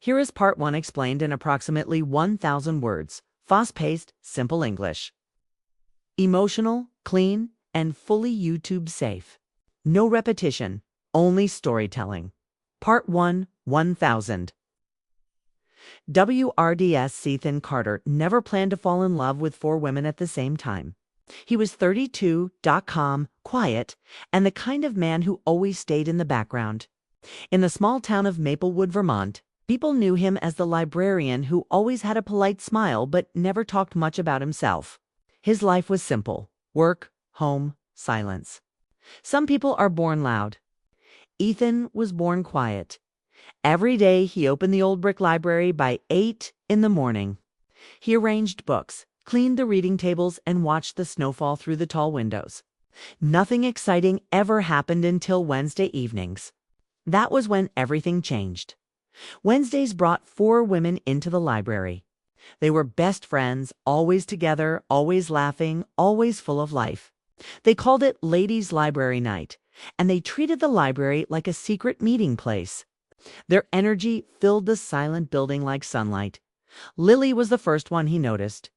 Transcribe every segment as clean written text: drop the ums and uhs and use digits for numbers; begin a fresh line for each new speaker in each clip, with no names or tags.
Here is part 1 explained in approximately 1,000 words. Fast-paced, simple English. Emotional, clean, and fully YouTube safe. No repetition, only storytelling. Part 1, 1,000. WRDS Ethan Carter never planned to fall in love with 4 women at the same time. He was 32, calm, quiet, and the kind of man who always stayed in the background. In the small town of Maplewood, Vermont, people knew him as the librarian who always had a polite smile but never talked much about himself. His life was simple: work, home, silence. Some people are born loud. Ethan was born quiet. Every day he opened the old brick library by 8 in the morning. He arranged books, cleaned the reading tables, and watched the snowfall through the tall windows. Nothing exciting ever happened until Wednesday evenings. That was when everything changed. Wednesdays brought 4 women into the library. They were best friends, always together, always laughing, always full of life. They called it Ladies' Library Night, and they treated the library like a secret meeting place. Their energy filled the silent building like sunlight. Lily was the first one he noticed.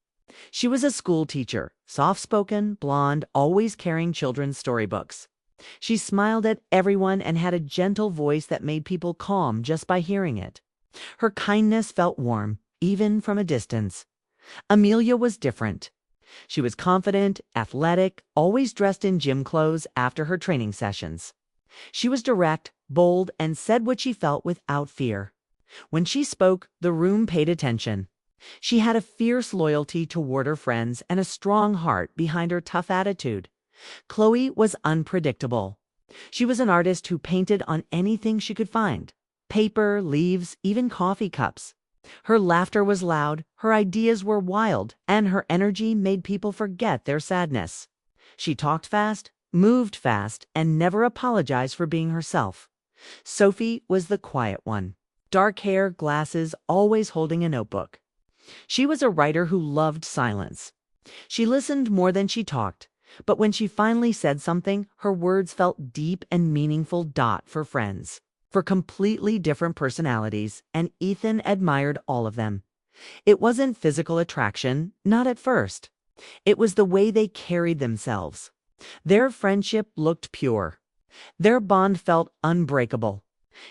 She was a school teacher, soft-spoken, blonde, always carrying children's storybooks. She smiled at everyone and had a gentle voice that made people calm just by hearing it. Her kindness felt warm, even from a distance. Amelia was different. She was confident, athletic, always dressed in gym clothes after her training sessions. She was direct, bold, and said what she felt without fear. When she spoke, the room paid attention. She had a fierce loyalty toward her friends and a strong heart behind her tough attitude. Chloe was unpredictable. She was an artist who painted on anything she could find: paper, leaves, even coffee cups. Her laughter was loud, her ideas were wild, and her energy made people forget their sadness. She talked fast, moved fast, and never apologized for being herself. Sophie was the quiet one. Dark hair, glasses, always holding a notebook. She was a writer who loved silence. She listened more than she talked, but when she finally said something, her words felt deep and meaningful. For friends, for completely different personalities, and Ethan admired all of them. It wasn't physical attraction, not at first. It was the way they carried themselves. Their friendship looked pure. Their bond felt unbreakable.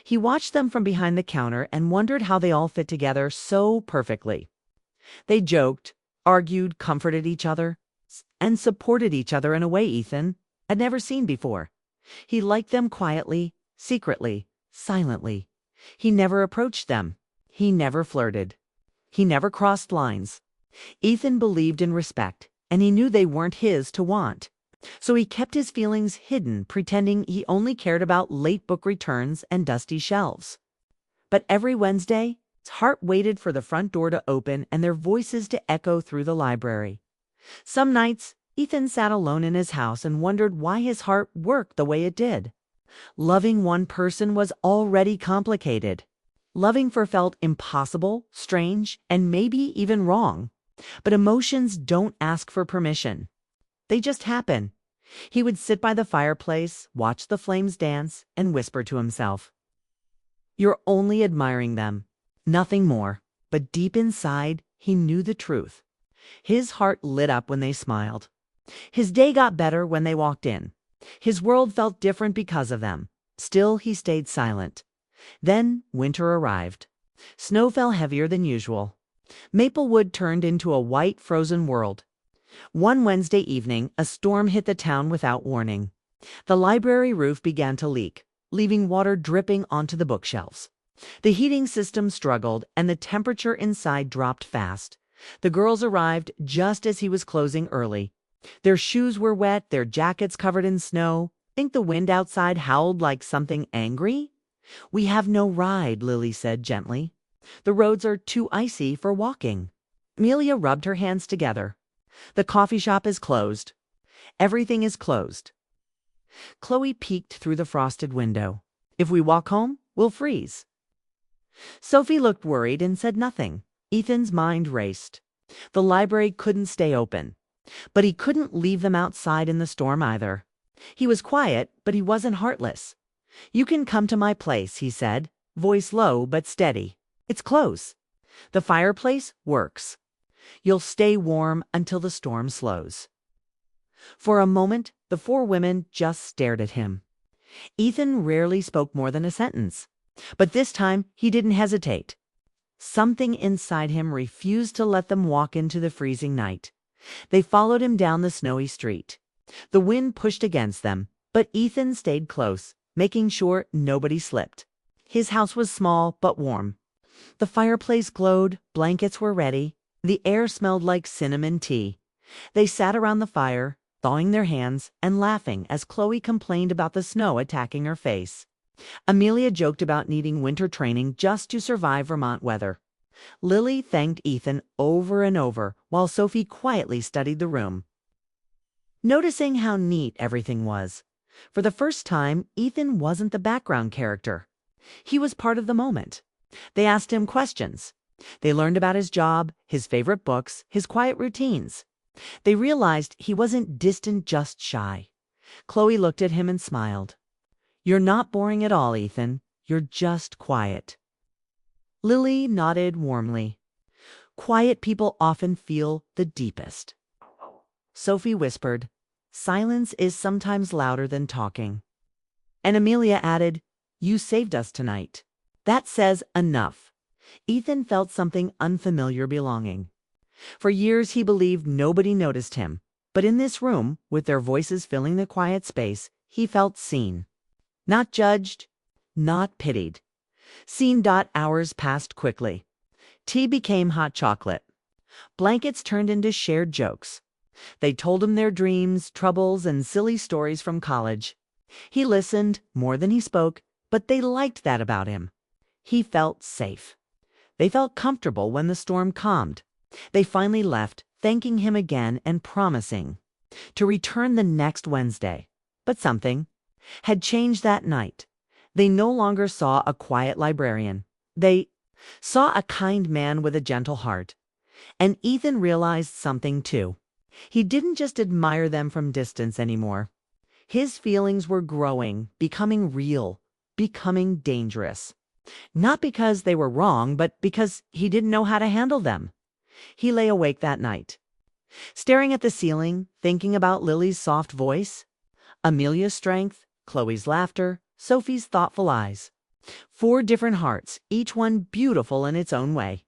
He watched them from behind the counter and wondered how they all fit together so perfectly. They joked, argued, comforted each other, and supported each other in a way Ethan had never seen before. He liked them quietly, secretly, silently. He never approached them. He never flirted. He never crossed lines. Ethan believed in respect, and he knew they weren't his to want. So he kept his feelings hidden, pretending he only cared about late book returns and dusty shelves. But every Wednesday, his heart waited for the front door to open and their voices to echo through the library. Some nights, Ethan sat alone in his house and wondered why his heart worked the way it did. Loving one person was already complicated. Loving felt impossible, strange, and maybe even wrong. But emotions don't ask for permission. They just happen. He would sit by the fireplace, watch the flames dance, and whisper to himself, "You're only admiring them, nothing more." But deep inside, he knew the truth. His heart lit up when they smiled. His day got better when they walked in. His world felt different because of them. Still, he stayed silent. Then winter arrived. Snow fell heavier than usual. Maplewood turned into a white, frozen world. One Wednesday evening, a storm hit the town without warning. The library roof began to leak, leaving water dripping onto the bookshelves. The heating system struggled, and the temperature inside dropped fast. The girls arrived just as he was closing early. Their shoes were wet, their jackets covered in snow. Think the wind outside howled like something angry? "We have no ride," Lily said gently. "The roads are too icy for walking." Amelia rubbed her hands together. "The coffee shop is closed. Everything is closed." Chloe peeked through the frosted window. "If we walk home, we'll freeze." Sophie looked worried and said nothing. Ethan's mind raced. The library couldn't stay open. But he couldn't leave them outside in the storm either. He was quiet, but he wasn't heartless. "You can come to my place," he said, voice low but steady. It's close. The fireplace works. You'll stay warm until the storm slows. For a moment, the four women just stared at him. Ethan rarely spoke more than a sentence, but this time he didn't hesitate. Something inside him refused to let them walk into the freezing night. They followed him down the snowy street. The wind pushed against them, but Ethan stayed close, making sure nobody slipped. His house was small but warm. The fireplace glowed, blankets were ready, the air smelled like cinnamon tea. They sat around the fire, thawing their hands and laughing as Chloe complained about the snow attacking her face. Amelia joked about needing winter training just to survive Vermont weather. Lily thanked Ethan over and over while Sophie quietly studied the room, noticing how neat everything was. For the first time, Ethan wasn't the background character. He was part of the moment. They asked him questions. They learned about his job, his favorite books, his quiet routines. They realized he wasn't distant, just shy. Chloe looked at him and smiled. "You're not boring at all, Ethan. You're just quiet." Lily nodded warmly. "Quiet people often feel the deepest." Sophie whispered, "Silence is sometimes louder than talking." And Amelia added, "You saved us tonight." That says enough. Ethan felt something unfamiliar belonging. For years he believed nobody noticed him, but in this room, with their voices filling the quiet space, he felt seen. Not judged, not pitied. Seen. Hours passed quickly. Tea became hot chocolate. Blankets turned into shared jokes. They told him their dreams, troubles, and silly stories from college. He listened more than he spoke, but they liked that about him. He felt safe. They felt comfortable when the storm calmed. They finally left, thanking him again and promising to return the next Wednesday. But something had changed that night. They no longer saw a quiet librarian. They saw a kind man with a gentle heart. And Ethan realized something too. He didn't just admire them from distance anymore. His feelings were growing, becoming real, becoming dangerous. Not because they were wrong, but because he didn't know how to handle them. He lay awake that night, staring at the ceiling, thinking about Lily's soft voice, Amelia's strength, Chloe's laughter, Sophie's thoughtful eyes. 4 different hearts, each one beautiful in its own way.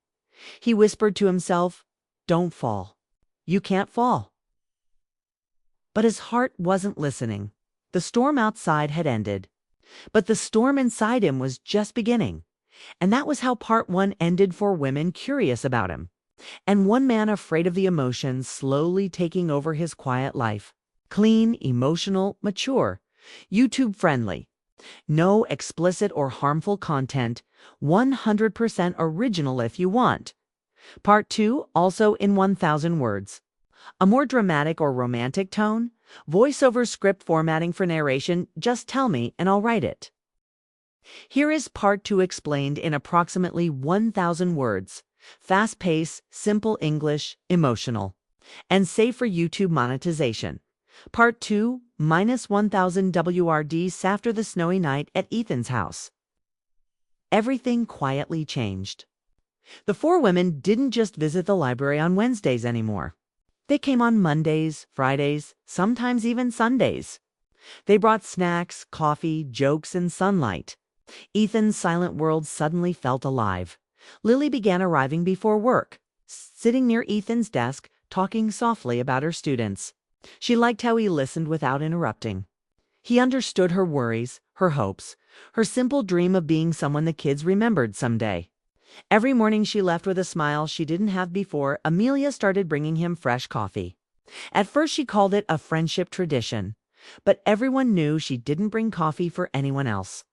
He whispered to himself, "Don't fall. You can't fall." But his heart wasn't listening. The storm outside had ended, but the storm inside him was just beginning. And that was how part 1 ended for women curious about him, and one man afraid of the emotions slowly taking over his quiet life. Clean, emotional, mature, YouTube friendly. No explicit or harmful content, 100% original if you want. Part 2 also in 1,000 words. A more dramatic or romantic tone, voiceover script formatting for narration, just tell me and I'll write it. Here is part 2 explained in approximately 1,000 words. Fast pace, simple English, emotional, and safe for YouTube monetization. Part 2 minus 1,000 WRDs after the snowy night at Ethan's house. Everything quietly changed. The 4 women didn't just visit the library on Wednesdays anymore. They came on Mondays, Fridays, sometimes even Sundays. They brought snacks, coffee, jokes, and sunlight. Ethan's silent world suddenly felt alive. Lily began arriving before work, sitting near Ethan's desk, talking softly about her students. She liked how he listened without interrupting. He understood her worries, her hopes, her simple dream of being someone the kids remembered someday. Every morning she left with a smile she didn't have before. Amelia started bringing him fresh coffee. At first she called it a friendship tradition, but everyone knew she didn't bring coffee for anyone else.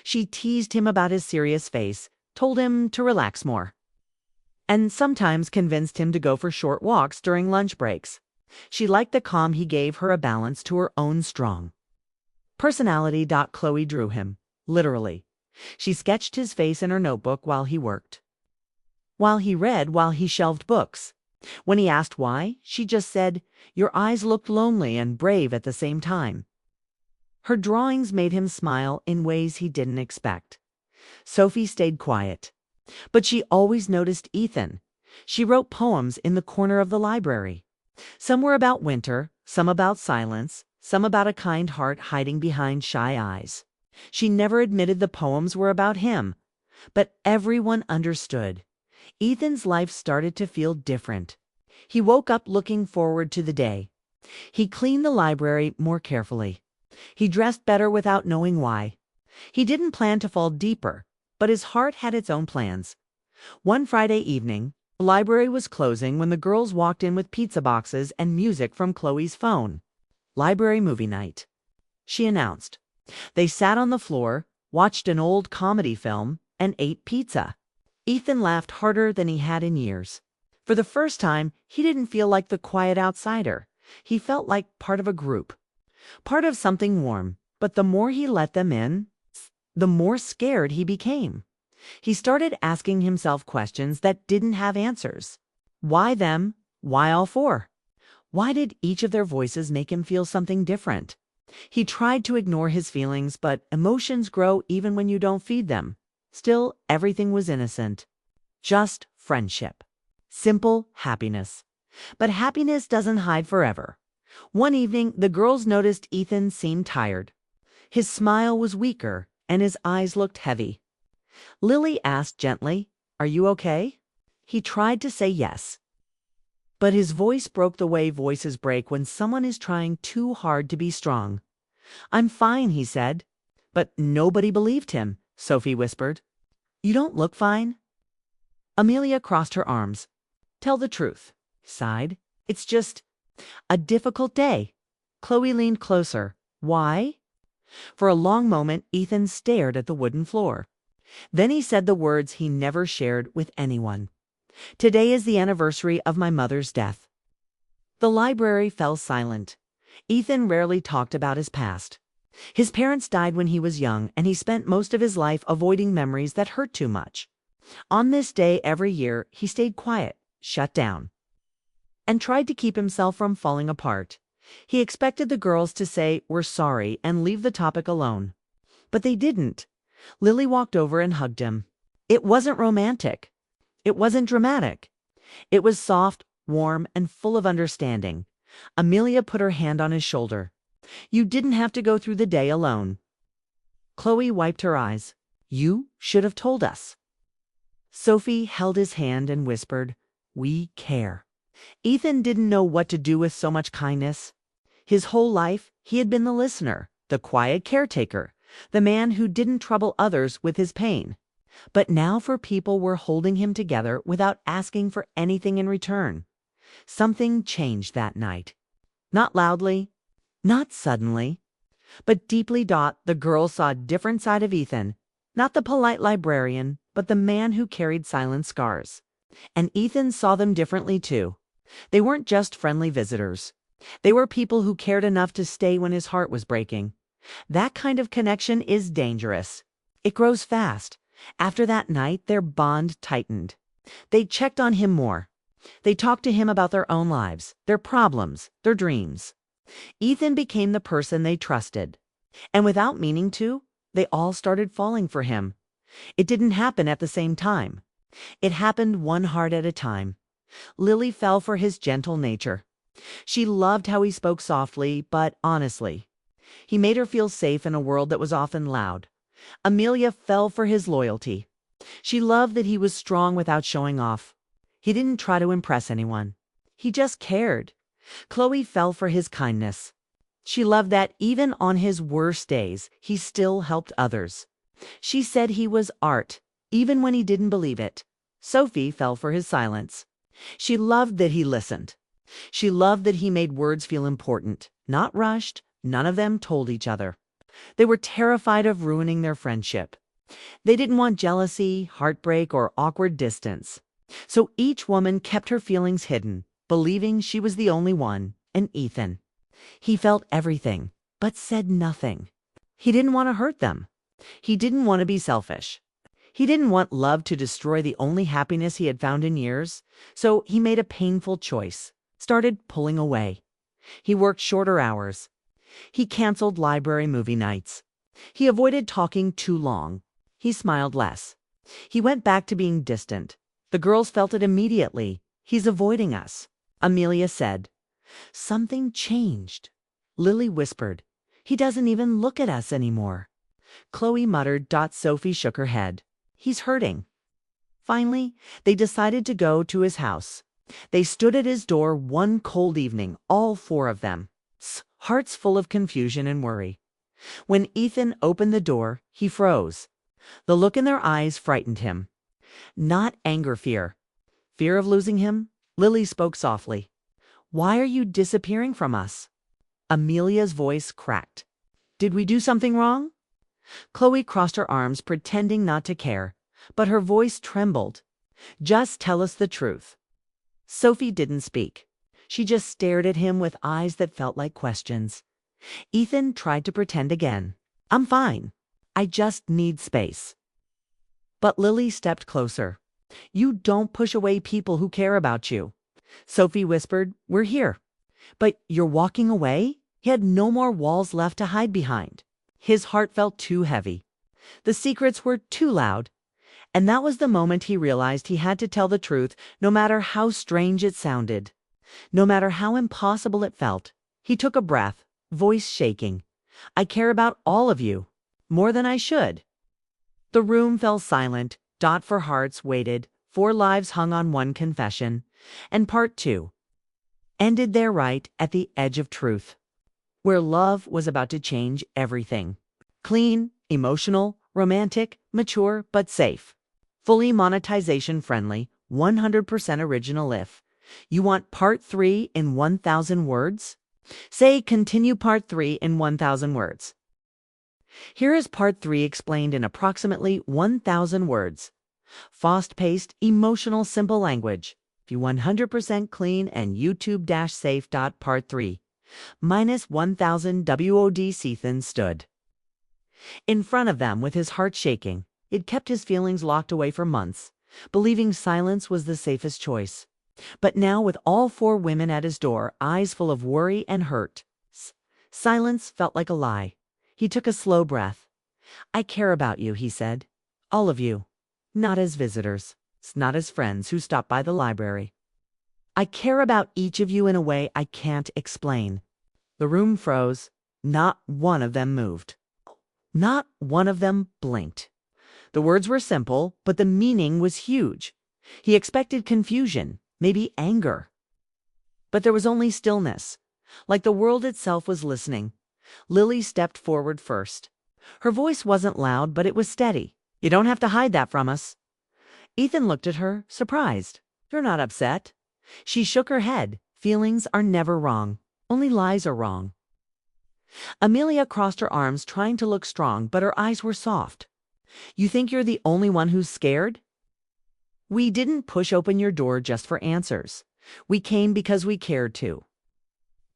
She teased him about his serious face, told him to relax more, and sometimes convinced him to go for short walks during lunch breaks. She liked the calm he gave her, a balance to her own strong personality. Chloe drew him, literally. She sketched his face in her notebook while he worked, while he read, while he shelved books. When he asked why, she just said, "Your eyes looked lonely and brave at the same time." Her drawings made him smile in ways he didn't expect. Sophie stayed quiet. But she always noticed Ethan. She wrote poems in the corner of the library. Some were about winter, some about silence, some about a kind heart hiding behind shy eyes. She never admitted the poems were about him, but everyone understood. Ethan's life started to feel different. He woke up looking forward to the day. He cleaned the library more carefully. He dressed better without knowing why. He didn't plan to fall deeper, but his heart had its own plans. One Friday evening, the library was closing when the girls walked in with pizza boxes and music from Chloe's phone. "Library movie night," she announced. They sat on the floor, watched an old comedy film, and ate pizza. Ethan laughed harder than he had in years. For the first time, he didn't feel like the quiet outsider. He felt like part of a group, part of something warm. But the more he let them in, the more scared he became. He started asking himself questions that didn't have answers. Why them? Why all four? Why did each of their voices make him feel something different? He tried to ignore his feelings, but emotions grow even when you don't feed them. Still, everything was innocent. Just friendship. Simple happiness. But happiness doesn't hide forever. One evening, the girls noticed Ethan seemed tired. His smile was weaker, and his eyes looked heavy. Lily asked gently, "Are you okay?" He tried to say yes, but his voice broke the way voices break when someone is trying too hard to be strong. "I'm fine," he said. But nobody believed him, Sophie whispered. "You don't look fine." Amelia crossed her arms. "Tell the truth," sighed. "It's just a difficult day." Chloe leaned closer. "Why?" For a long moment, Ethan stared at the wooden floor. Then he said the words he never shared with anyone. "Today is the anniversary of my mother's death." The library fell silent. Ethan rarely talked about his past. His parents died when he was young, and he spent most of his life avoiding memories that hurt too much. On this day every year, he stayed quiet, shut down, and tried to keep himself from falling apart. He expected the girls to say, "We're sorry," and leave the topic alone. But they didn't. Lily walked over and hugged him. It wasn't romantic. It wasn't dramatic. It was soft, warm, and full of understanding. Amelia put her hand on his shoulder. "You didn't have to go through the day alone." Chloe wiped her eyes. "You should have told us." Sophie held his hand and whispered, "We care." Ethan didn't know what to do with so much kindness. His whole life, he had been the listener, the quiet caretaker, the man who didn't trouble others with his pain. But now four people were holding him together without asking for anything in return. Something changed that night. Not loudly, not suddenly, but deeply. The girls saw a different side of Ethan, not the polite librarian, but the man who carried silent scars. And Ethan saw them differently too. They weren't just friendly visitors. They were people who cared enough to stay when his heart was breaking. That kind of connection is dangerous. It grows fast. After that night, their bond tightened. They checked on him more. They talked to him about their own lives, their problems, their dreams. Ethan became the person they trusted. And without meaning to, they all started falling for him. It didn't happen at the same time. It happened one heart at a time. Lily fell for his gentle nature. She loved how he spoke softly but honestly. He made her feel safe in a world that was often loud. Amelia fell for his loyalty. She loved that he was strong without showing off. He didn't try to impress anyone. He just cared. Chloe fell for his kindness. She loved that even on his worst days, he still helped others. She said he was art, even when he didn't believe it. Sophie fell for his silence. She loved that he listened. She loved that he made words feel important, not rushed. None of them told each other. They were terrified of ruining their friendship. They didn't want jealousy, heartbreak, or awkward distance. So each woman kept her feelings hidden, believing she was the only one, and Ethan. He felt everything, but said nothing. He didn't want to hurt them. He didn't want to be selfish. He didn't want love to destroy the only happiness he had found in years, so he made a painful choice, started pulling away. He worked shorter hours. He canceled library movie nights. He avoided talking too long. He smiled less. He went back to being distant. The girls felt it immediately. He's avoiding us. Amelia said. Something changed. Lily whispered. He doesn't even look at us anymore. Chloe muttered. Sophie shook her head. He's hurting. Finally, they decided to go to his house. They stood at his door one cold evening, all four of them, hearts full of confusion and worry. When Ethan opened the door, he froze. The look in their eyes frightened him. Not anger, fear. Fear of losing him? Lily spoke softly. Why are you disappearing from us? Amelia's voice cracked. Did we do something wrong? Chloe crossed her arms, pretending not to care, but her voice trembled. Just tell us the truth. Sophie didn't speak. She just stared at him with eyes that felt like questions. Ethan tried to pretend again. I'm fine. I just need space. But Lily stepped closer. You don't push away people who care about you. Sophie whispered, we're here. But you're walking away? He had no more walls left to hide behind. His heart felt too heavy. The secrets were too loud. And that was the moment he realized he had to tell the truth, no matter how strange it sounded. No matter how impossible it felt. He took a breath, voice shaking. I care about all of you. More than I should. The room fell silent. For hearts waited. 4 lives hung on one confession. And part 2 ended there, right at the edge of truth, where love was about to change everything. Clean, emotional, romantic, mature, but safe. Fully monetization friendly, 100% original. If you want part 3 in 1,000 words, say continue part 3 in 1,000 words. Here is part 3 explained in approximately 1,000 words. Fast-paced, emotional, simple language. If you 100% clean and YouTube-safe. Part 3. Minus 1,000 WOD. Ethan stood in front of them with his heart shaking. He'd kept his feelings locked away for months, believing silence was the safest choice. But now, with all 4 women at his door, eyes full of worry and hurt, silence felt like a lie. He took a slow breath. I care about you, he said. All of you. Not as visitors, not as friends who stopped by the library. I care about each of you in a way I can't explain. The room froze. Not one of them moved. Not one of them blinked. The words were simple, but the meaning was huge. He expected confusion, maybe anger. But there was only stillness, like the world itself was listening. Lily stepped forward first. Her voice wasn't loud, but it was steady. You don't have to hide that from us. Ethan looked at her, surprised. You're not upset. She shook her head. Feelings are never wrong. Only lies are wrong. Amelia crossed her arms, trying to look strong, but her eyes were soft. You think you're the only one who's scared? We didn't push open your door just for answers. We came because we cared to.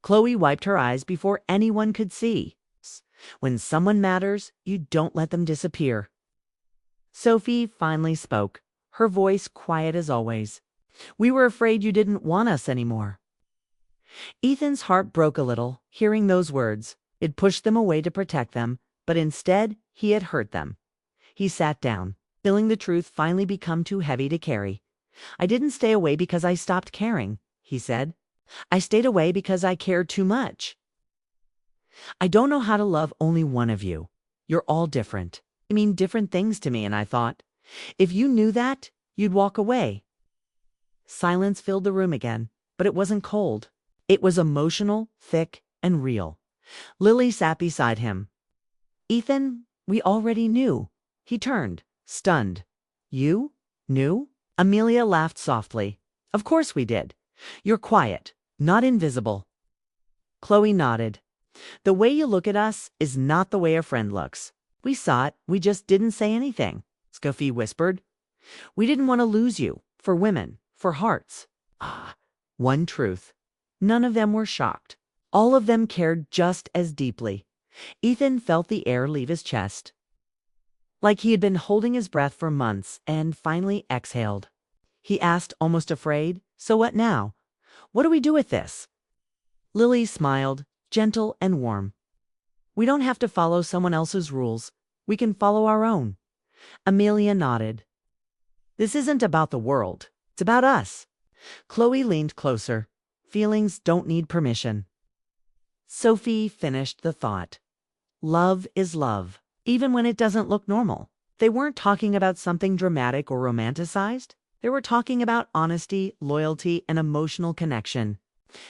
Chloe wiped her eyes before anyone could see. When someone matters, you don't let them disappear. Sophie finally spoke, her voice quiet as always. We were afraid you didn't want us anymore. Ethan's heart broke a little, hearing those words. It pushed them away to protect them, but instead he had hurt them. He sat down, feeling the truth finally become too heavy to carry. I didn't stay away because I stopped caring, he said. I stayed away because I cared too much. I don't know how to love only one of you. You're all different. You mean different things to me, and I thought, if you knew that, you'd walk away. Silence filled the room again, but it wasn't cold. It was emotional, thick, and real. Lily sat beside him. Ethan, we already knew. He turned, stunned. You? Knew? Amelia laughed softly. Of course we did. You're quiet, not invisible. Chloe nodded. The way you look at us is not the way a friend looks. We saw it, we just didn't say anything, Sophie whispered. We didn't want to lose you, for women, for hearts. One truth. None of them were shocked. All of them cared just as deeply. Ethan felt the air leave his chest, like he had been holding his breath for months, and finally exhaled. He asked, almost afraid, so what now? What do we do with this? Lily smiled, gentle and warm. We don't have to follow someone else's rules. We can follow our own. Amelia nodded. This isn't about the world. It's about us. Chloe leaned closer. Feelings don't need permission. Sophie finished the thought. Love is love, even when it doesn't look normal. They weren't talking about something dramatic or romanticized. They were talking about honesty, loyalty, and emotional connection.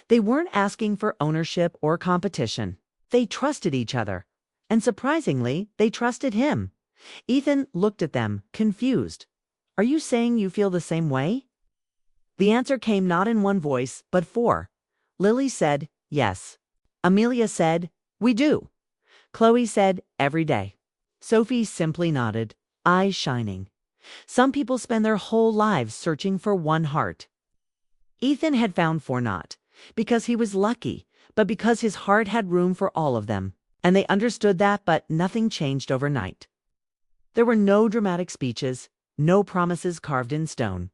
They weren't asking for ownership or competition. They trusted each other. And surprisingly, they trusted him. Ethan looked at them, confused. Are you saying you feel the same way? The answer came not in one voice, but four. Lily said, yes. Amelia said, we do. Chloe said, every day. Sophie simply nodded, eyes shining. Some people spend their whole lives searching for one heart. Ethan had found four not because he was lucky, but because his heart had room for all of them. And they understood that, but nothing changed overnight. There were no dramatic speeches, no promises carved in stone.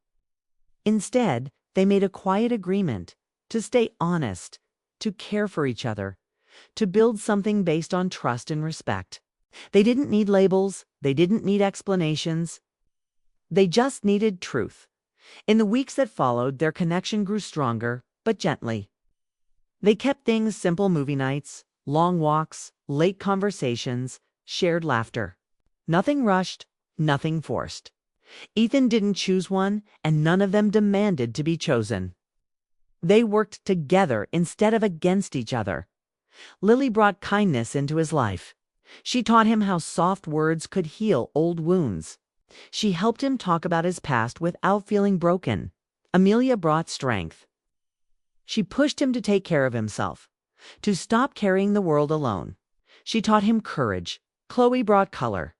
Instead, they made a quiet agreement to stay honest, to care for each other, to build something based on trust and respect. They didn't need labels, they didn't need explanations. They just needed truth. In the weeks that followed, their connection grew stronger, but gently. They kept things simple: movie nights, long walks, late conversations, shared laughter. Nothing rushed, nothing forced. Ethan didn't choose one, and none of them demanded to be chosen. They worked together instead of against each other. Lily brought kindness into his life. She taught him how soft words could heal old wounds. She helped him talk about his past without feeling broken. Amelia brought strength. She pushed him to take care of himself, to stop carrying the world alone. She taught him courage. Chloe brought color.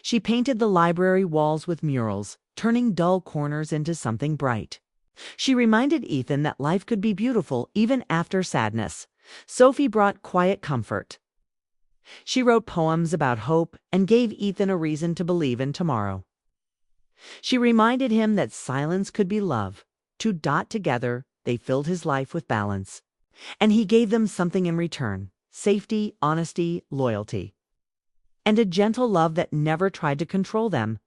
She painted the library walls with murals, turning dull corners into something bright. She reminded Ethan that life could be beautiful even after sadness. Sophie brought quiet comfort. She wrote poems about hope and gave Ethan a reason to believe in tomorrow. She reminded him that silence could be love. Together, they filled his life with balance. And he gave them something in return: safety, honesty, loyalty. And a gentle love that never tried to control them.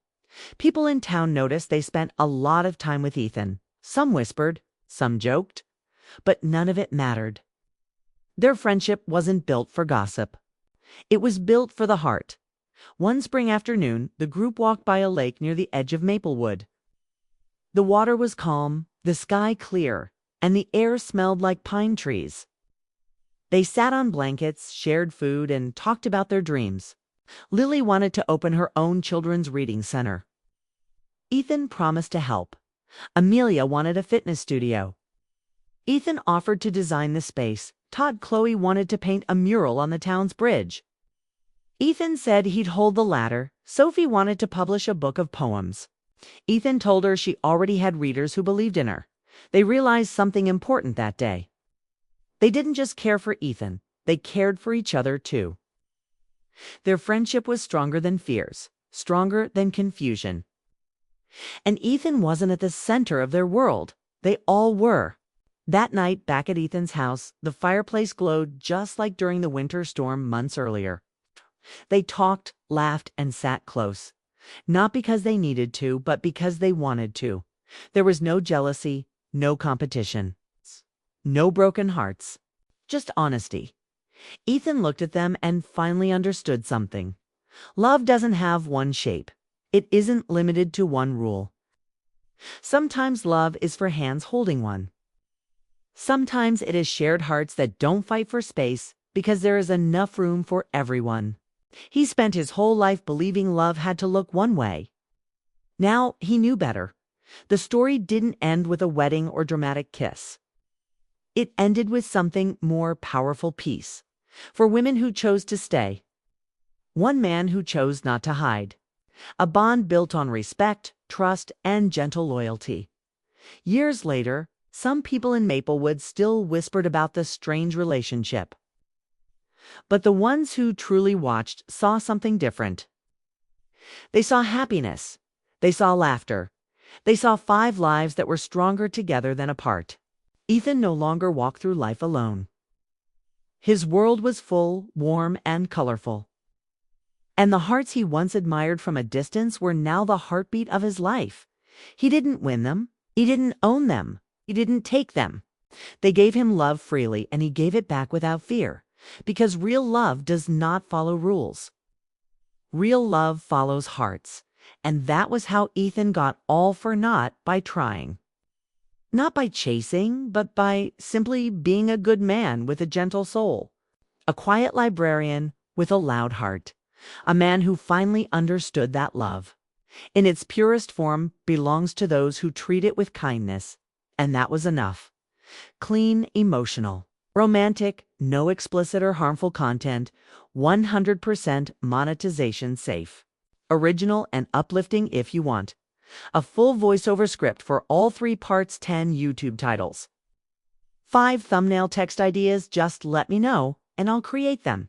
People in town noticed they spent a lot of time with Ethan. Some whispered, some joked, but none of it mattered. Their friendship wasn't built for gossip. It was built for the heart. One spring afternoon, the group walked by a lake near the edge of Maplewood. The water was calm, the sky clear, and the air smelled like pine trees. They sat on blankets, shared food, and talked about their dreams. Lily wanted to open her own children's reading center. Ethan promised to help. Amelia wanted a fitness studio. Ethan offered to design the space. Chloe wanted to paint a mural on the town's bridge. Ethan said he'd hold the ladder. Sophie wanted to publish a book of poems. Ethan told her she already had readers who believed in her. They realized something important that day. They didn't just care for Ethan, they cared for each other too. Their friendship was stronger than fears, stronger than confusion. And Ethan wasn't at the center of their world. They all were. That night, back at Ethan's house, the fireplace glowed just like during the winter storm months earlier. They talked, laughed, and sat close. Not because they needed to, but because they wanted to. There was no jealousy, no competition, no broken hearts, just honesty. Ethan looked at them and finally understood something. Love doesn't have one shape. It isn't limited to one rule. Sometimes love is for hands holding one. Sometimes it is shared hearts that don't fight for space because there is enough room for everyone. He spent his whole life believing love had to look one way. Now he knew better. The story didn't end with a wedding or dramatic kiss. It ended with something more powerful: peace. For women who chose to stay. One man who chose not to hide. A bond built on respect, trust, and gentle loyalty. Years later, some people in Maplewood still whispered about this strange relationship. But the ones who truly watched saw something different. They saw happiness. They saw laughter. They saw 5 lives that were stronger together than apart. Ethan no longer walked through life alone. His world was full, warm, and colorful. And the hearts he once admired from a distance were now the heartbeat of his life. He didn't win them. He didn't own them. He didn't take them. They gave him love freely, and he gave it back without fear. Because real love does not follow rules. Real love follows hearts. And that was how Ethan got all for naught by trying. Not by chasing, but by simply being a good man with a gentle soul. A quiet librarian with a loud heart. A man who finally understood that love, in its purest form, belongs to those who treat it with kindness. And that was enough. Clean, emotional, romantic, no explicit or harmful content, 100% monetization safe. Original and uplifting if you want. A full voiceover script for all 3 parts, 10 YouTube titles. 5 thumbnail text ideas, just let me know and I'll create them.